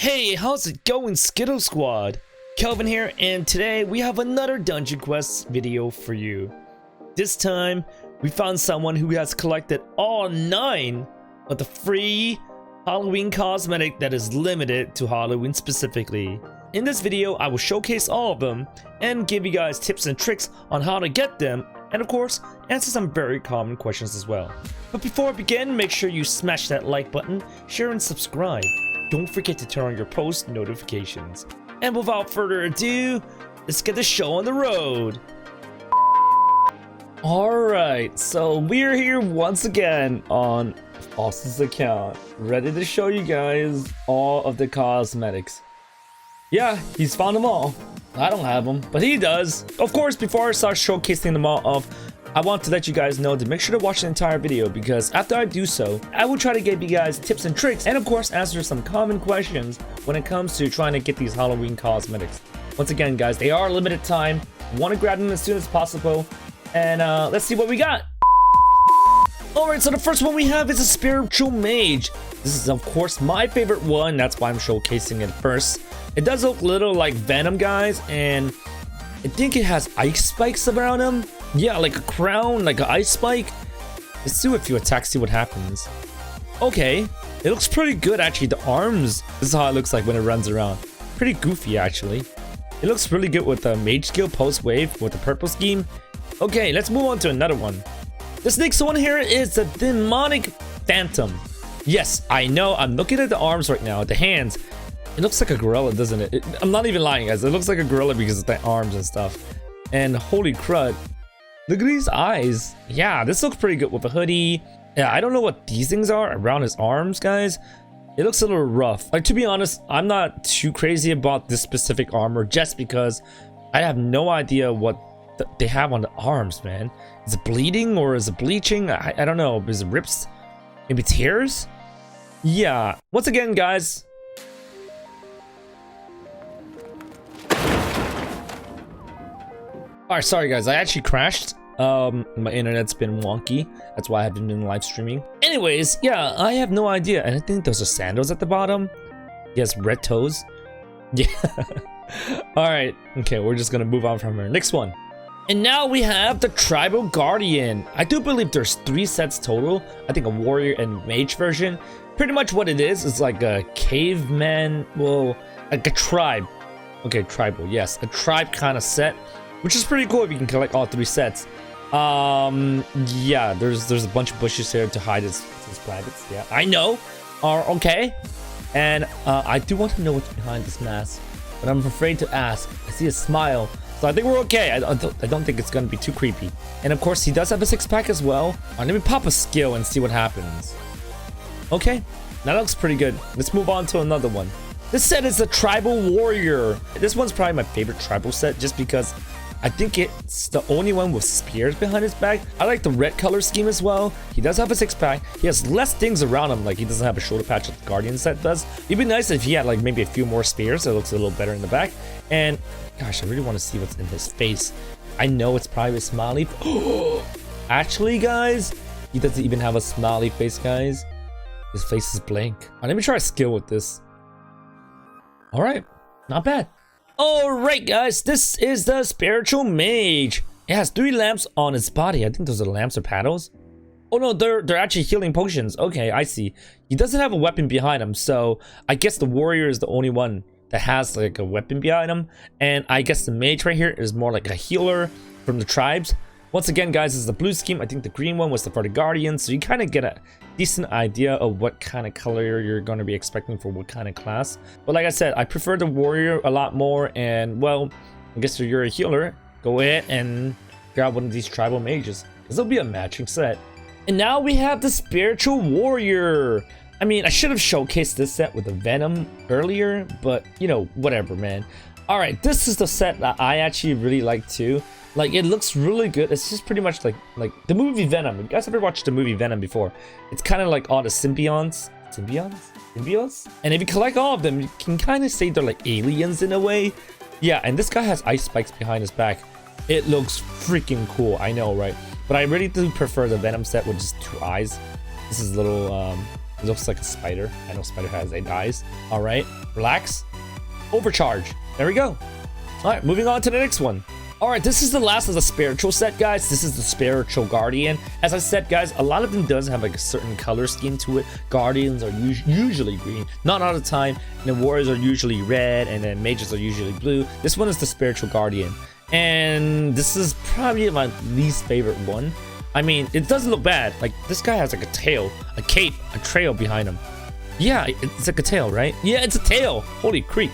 Hey, how's it going, Skittle Squad? Kelvin here, and today we have another Dungeon Quest video for you. This time, we found someone who has collected all 9 of the free Halloween cosmetic that is limited to Halloween specifically. In this video, I will showcase all of them and give you guys tips and tricks on how to get them, and of course, answer some very common questions as well. But before I begin, make sure you smash that like button, share and subscribe. Don't forget to turn on your post notifications. And without further ado, let's get the show on the road. Alright, so we're here once again on Austin's account, ready to show you guys all of the cosmetics. Yeah, he's found them all. I don't have them, but he does. Of course, before I start showcasing them all off, I want to let you guys know to make sure to watch the entire video, because after I do so, I will try to give you guys tips and tricks and of course answer some common questions when it comes to trying to get these Halloween cosmetics. Once again guys, they are limited time. Want to grab them as soon as possible, and let's see what we got. Alright, so the first one we have is a spiritual mage. This is of course my favorite one, that's why I'm showcasing it first. It does look a little like Venom, guys, and I think it has ice spikes around him. Yeah, like a crown, like an ice spike. Let's do a few attacks, see what happens. Okay, it looks pretty good actually. The arms, this is how it looks like when it runs around. Pretty goofy actually. It looks really good with the mage skill post wave with the purple scheme. Okay, let's move on to another one. This next one here is the demonic phantom. Yes, I know, I'm looking at the arms right now, the hands. It looks like a gorilla, doesn't it? I'm not even lying, guys. It looks like a gorilla because of the arms and stuff. And holy crud. Look at these eyes. Yeah, this looks pretty good with a hoodie. Yeah, I don't know what these things are around his arms, guys. It looks a little rough. Like, to be honest, I'm not too crazy about this specific armor just because I have no idea what they have on the arms, man. Is it bleeding or is it bleaching? I don't know. Is it rips? Maybe tears? Yeah. Once again, guys. Alright, sorry guys, I actually crashed. My internet's been wonky. That's why I haven't been live streaming. Anyways, yeah, I have no idea. And I think those are sandals at the bottom. Yes, red toes. Yeah. Alright, okay, we're just gonna move on from here. Next one. And now we have the Tribal Guardian. I do believe there's 3 sets total. I think a warrior and mage version. Pretty much what it is like a caveman, well, like a tribe. Okay, tribal, yes. A tribe kind of set. Which is pretty cool if you can collect all 3 sets. Yeah, there's a bunch of bushes here to hide his privates. Yeah, I know. Okay. And I do want to know what's behind this mask, but I'm afraid to ask. I see a smile, so I think we're okay. I don't think it's gonna be too creepy. And of course, he does have a 6-pack as well. Let me pop a skill and see what happens. Okay, that looks pretty good. Let's move on to another one. This set is the Tribal Warrior. This one's probably my favorite tribal set just because I think it's the only one with spears behind his back. I like the red color scheme as well. He does have a 6-pack. He has less things around him, like he doesn't have a shoulder patch like the Guardian set does. It'd be nice if he had like maybe a few more spears, so it looks a little better in the back. And gosh, I really want to see what's in his face. I know it's probably a smiley. Actually, guys, he doesn't even have a smiley face, guys. His face is blank. Let me try a skill with this. All right, not bad. Alright guys, this is the Spiritual Mage. It has 3 lamps on its body. I think those are lamps or paddles. Oh no, they're actually healing potions. Okay, I see. He doesn't have a weapon behind him, so I guess the warrior is the only one that has like a weapon behind him. And I guess the mage right here is more like a healer from the tribes. Once again, guys, this is the blue scheme. I think the green one was for the Guardian, so you kind of get a decent idea of what kind of color you're going to be expecting for what kind of class. But like I said, I prefer the warrior a lot more, and well, I guess if you're a healer, go ahead and grab one of these tribal mages, because it'll be a matching set. And now we have the Spiritual Warrior. I mean, I should have showcased this set with the Venom earlier, but you know, whatever, man. Alright, this is the set that I actually really like too. Like, it looks really good. It's just pretty much like the movie Venom. You guys ever watched the movie Venom before? It's kind of like all the symbionts. Symbiotes? And if you collect all of them, you can kind of say they're like aliens in a way. Yeah, and this guy has ice spikes behind his back. It looks freaking cool. I know, right? But I really do prefer the Venom set with just 2 eyes. This is a little It looks like a spider. I know spider has 8 eyes. All right, relax. Overcharge. There we go. All right, moving on to the next one. All right, this is the last of the spiritual set, guys. This is the spiritual guardian. As I said, guys, a lot of them does have like a certain color scheme to it. Guardians are usually green, not all the time. And then warriors are usually red, and then mages are usually blue. This one is the spiritual guardian, and this is probably my least favorite one. I mean, it doesn't look bad. Like, this guy has like a tail, a cape, a trail behind him. Yeah, it's like a tail, right? Yeah, it's a tail. Holy creep.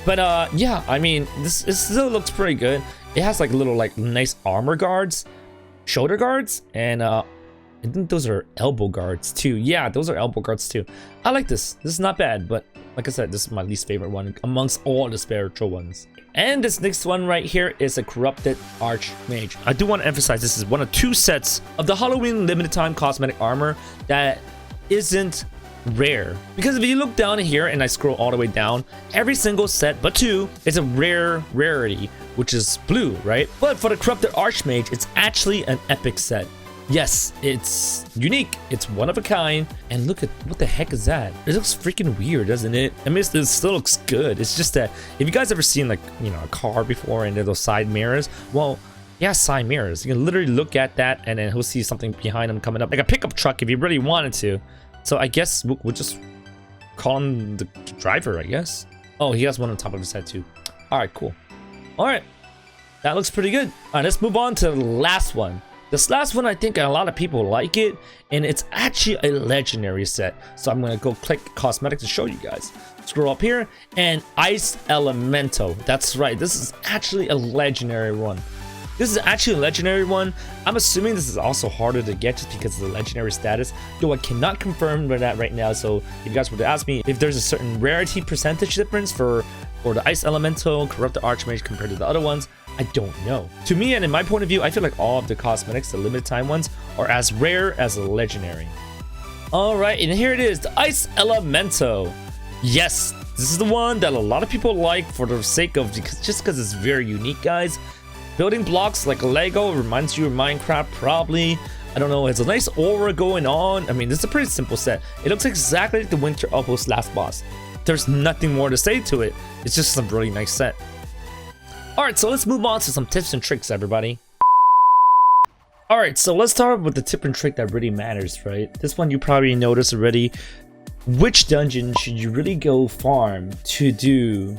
But yeah, I mean, this still looks pretty good. It has like little like nice armor guards, shoulder guards, and I think those are elbow guards too. Yeah, those are elbow guards too. I like this. This is not bad, but like I said, this is my least favorite one amongst all the spiritual ones. And this next one right here is a corrupted archmage. I do want to emphasize this is one of 2 sets of the Halloween limited time cosmetic armor that isn't rare, because if you look down here and I scroll all the way down, every single set but 2 is a rarity, which is blue, right? But for the corrupted archmage, it's actually an epic set. Yes, it's unique, it's one of a kind, and look at what the heck is that? It looks freaking weird, doesn't it? I mean, it still looks good. It's just that if you guys ever seen like, you know, a car before and those side mirrors, well, yeah, side mirrors, you can literally look at that and then he'll see something behind him coming up, like a pickup truck if you really wanted to. So I guess we'll just call him the driver, I guess. Oh, he has one on top of his head too. All right, cool. All right, that looks pretty good. All right, let's move on to the last one. This last one, I think a lot of people like it, and it's actually a legendary set. So I'm gonna go click cosmetic to show you guys. Scroll up here, and Ice Elemental. That's right, this is actually a legendary one. This is actually a legendary one. I'm assuming this is also harder to get just because of the legendary status, though I cannot confirm that right now. So if you guys were to ask me if there's a certain rarity percentage difference for the Ice Elemental, Corrupted Archmage compared to the other ones, I don't know. To me, and in my point of view, I feel like all of the cosmetics, the limited time ones, are as rare as the legendary. All right, and here it is, the Ice Elemental. Yes, this is the one that a lot of people like for the sake of, just because it's very unique, guys. Building blocks like Lego reminds you of Minecraft, probably. I don't know, it's a nice aura going on. I mean, this is a pretty simple set. It looks exactly like the Winter Outpost last boss. There's nothing more to say to it. It's just a really nice set. Alright, so let's move on to some tips and tricks, everybody. Alright, so let's start with the tip and trick that really matters, right? This one you probably noticed already. Which dungeon should you really go farm to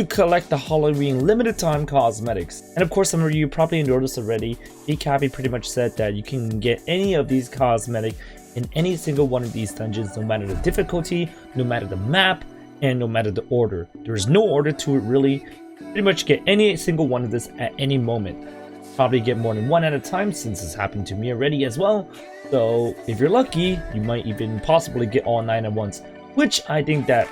collect the Halloween limited time cosmetics? And of course, some of you probably noticed already, Cappy pretty much said that you can get any of these cosmetics in any single one of these dungeons, no matter the difficulty, no matter the map, and no matter the order. There's no order to it really. Pretty much get any single one of this at any moment. Probably get more than one at a time, since it's happened to me already as well. So if you're lucky, you might even possibly get all 9 at once, which I think that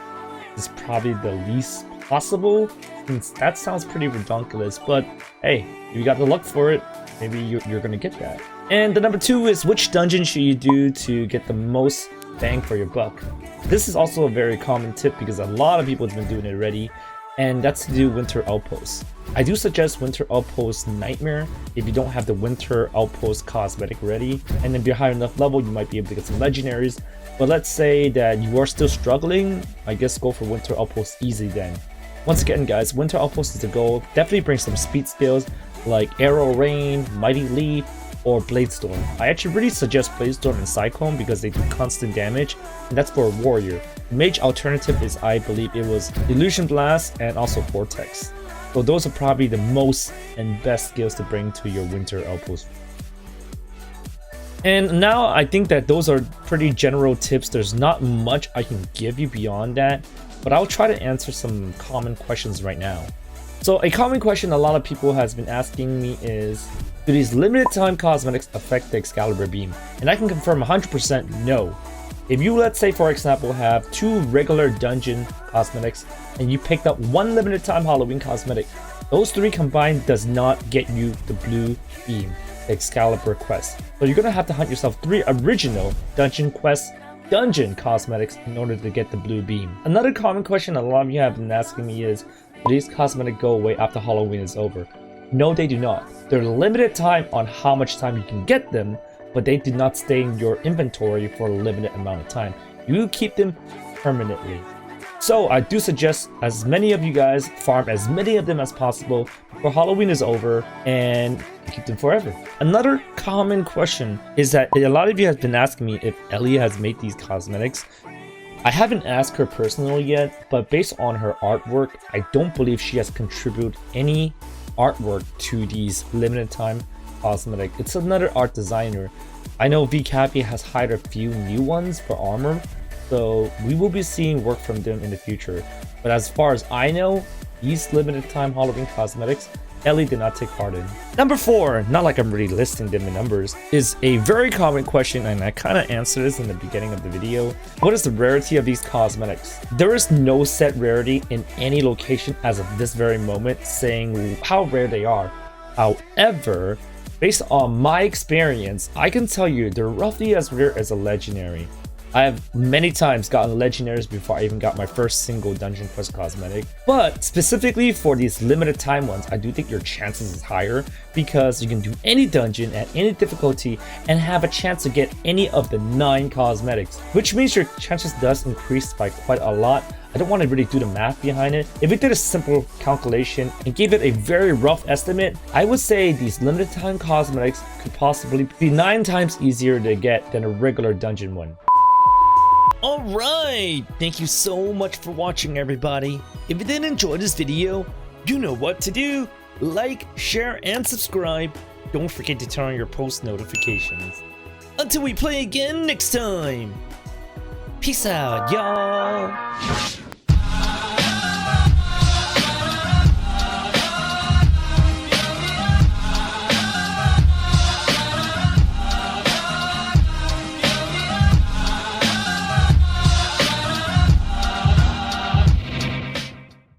is probably the least possible, since that sounds pretty ridiculous. But hey, if you got the luck for it, maybe you're gonna get that. And the number 2 is, which dungeon should you do to get the most bang for your buck? This is also a very common tip because a lot of people have been doing it already, and that's to do Winter Outpost. I do suggest Winter Outpost Nightmare if you don't have the Winter Outpost cosmetic ready, and if you're high enough level, you might be able to get some legendaries. But let's say that you are still struggling, I guess go for Winter Outpost Easy then. Once again, guys, Winter Outpost is the goal. Definitely bring some speed skills like Arrow Rain, Mighty Leap, or Blade Storm. I actually really suggest Blade Storm and Cyclone because they do constant damage, and that's for a warrior. The mage alternative is, I believe it was Illusion Blast and also Vortex. So those are probably the most and best skills to bring to your Winter Outpost. And now I think that those are pretty general tips. There's not much I can give you beyond that, but I'll try to answer some common questions right now. So a common question a lot of people has been asking me is, do these limited time cosmetics affect the Excalibur beam? And I can confirm 100% no. If you, let's say for example, have 2 regular dungeon cosmetics and you picked up 1 limited time Halloween cosmetic, those 3 combined does not get you the blue beam, the Excalibur quest. So you're gonna have to hunt yourself 3 original dungeon quests, dungeon cosmetics in order to get the blue beam. Another common question a lot of you have been asking me is, do these cosmetics go away after Halloween is over? No, they do not. They're limited time on how much time you can get them, but they do not stay in your inventory for a limited amount of time. do keep them permanently. So I do suggest as many of you guys farm as many of them as possible before Halloween is over and keep them forever. Another common question is that a lot of you have been asking me if Ellie has made these cosmetics. I haven't asked her personally yet, but based on her artwork, I don't believe she has contributed any artwork to these limited time cosmetic. It's another art designer. I know VCappy has hired a few new ones for armor, so we will be seeing work from them in the future. But as far as I know, these limited time Halloween cosmetics, Ellie did not take part in. Number 4, not like I'm really listing them in numbers, is a very common question, and I kind of answered this in the beginning of the video. What is the rarity of these cosmetics? There is no set rarity in any location as of this very moment saying how rare they are. However, based on my experience, I can tell you they're roughly as rare as a legendary. I have many times gotten legendaries before I even got my first single Dungeon Quest cosmetic. But specifically for these limited time ones, I do think your chances is higher because you can do any dungeon at any difficulty and have a chance to get any of the 9 cosmetics, which means your chances does increase by quite a lot. I don't want to really do the math behind it. If we did a simple calculation and gave it a very rough estimate, I would say these limited time cosmetics could possibly be 9 times easier to get than a regular dungeon one. Alright, thank you so much for watching, everybody. If you did enjoy this video, you know what to do. Like, share, and subscribe. Don't forget to turn on your post notifications. Until we play again next time. Peace out, y'all.